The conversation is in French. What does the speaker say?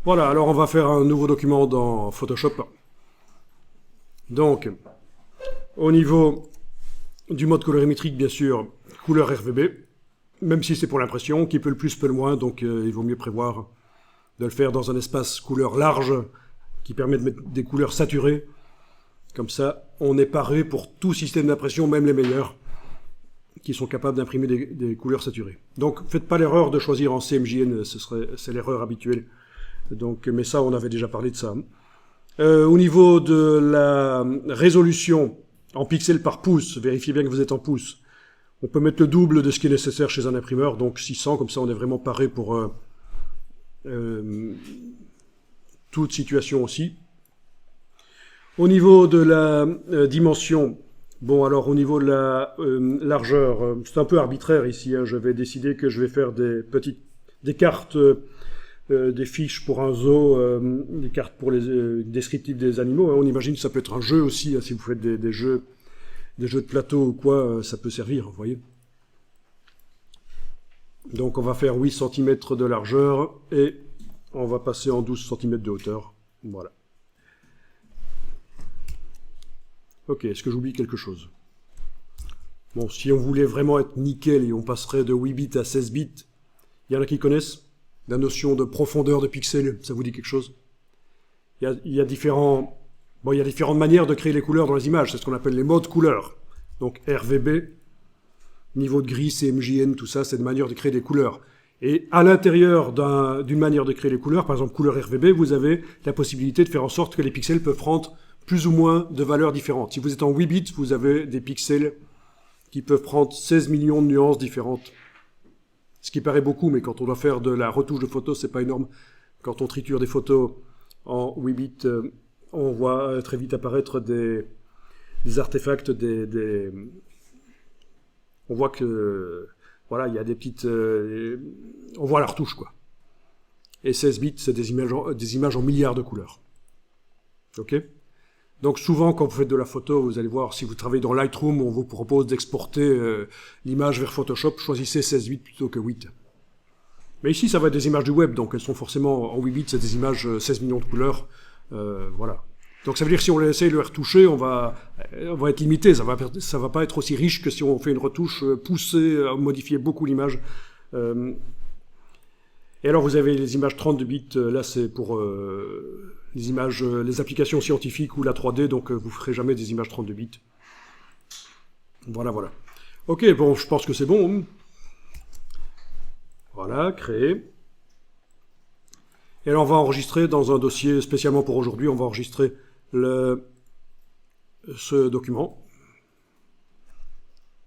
Voilà, alors on va faire un nouveau document dans Photoshop. Donc, au niveau du mode colorimétrique, bien sûr, couleur RGB, même si c'est pour l'impression, qui peut le plus, peut le moins, donc il vaut mieux prévoir de le faire dans un espace couleur large, qui permet de mettre des couleurs saturées. Comme ça, on est paré pour tout système d'impression, même les meilleurs, qui sont capables d'imprimer des couleurs saturées. Donc, faites pas l'erreur de choisir en CMJN, c'est l'erreur habituelle. Donc, mais ça, on avait déjà parlé de ça. Au niveau de la résolution en pixels par pouce, vérifiez bien que vous êtes en pouces. On peut mettre le double de ce qui est nécessaire chez un imprimeur, donc 600, comme ça on est vraiment paré pour toute situation aussi. Au niveau de la dimension, bon alors au niveau de la largeur, c'est un peu arbitraire ici, hein, je vais décider que je vais faire des cartes, des fiches pour un zoo, des cartes pour les descriptifs des animaux, hein. On imagine que ça peut être un jeu aussi, hein, si vous faites des jeux de plateau ou quoi, ça peut servir, vous voyez. Donc on va faire 8 cm de largeur et on va passer en 12 cm de hauteur. Voilà. Ok, est-ce que j'oublie quelque chose? Bon, si on voulait vraiment être nickel et on passerait de 8 bits à 16 bits, il y en a qui connaissent la notion de profondeur de pixels, ça vous dit quelque chose? Il y a différentes manières de créer les couleurs dans les images, c'est ce qu'on appelle les modes couleurs. Donc RGB, niveau de gris, CMJN, tout ça, c'est une manière de créer des couleurs. Et à l'intérieur d'une manière de créer les couleurs, par exemple couleur RGB, vous avez la possibilité de faire en sorte que les pixels peuvent prendre plus ou moins de valeurs différentes. Si vous êtes en 8 bits, vous avez des pixels qui peuvent prendre 16 millions de nuances différentes. Ce qui paraît beaucoup, mais quand on doit faire de la retouche de photos, c'est pas énorme. Quand on triture des photos en 8 bits, on voit très vite apparaître des artefacts, on voit que, voilà, il y a des petites... on voit la retouche, quoi. Et 16 bits, c'est des images en milliards de couleurs. Ok? Donc souvent, quand vous faites de la photo, vous allez voir, si vous travaillez dans Lightroom, on vous propose d'exporter l'image vers Photoshop, choisissez 16 bits plutôt que 8. Mais ici, ça va être des images du web, donc elles sont forcément en 8 bits, c'est des images 16 millions de couleurs, voilà. Donc ça veut dire que si on essaye de les retoucher, on va être limité, ça va pas être aussi riche que si on fait une retouche poussée, modifier beaucoup l'image. Et alors vous avez les images 32 bits, là c'est pour les images, les applications scientifiques ou la 3D, donc vous ferez jamais des images 32 bits. Voilà, voilà. Ok, bon, je pense que c'est bon. Voilà, créer. Et alors on va enregistrer dans un dossier spécialement pour aujourd'hui, on va enregistrer ce document.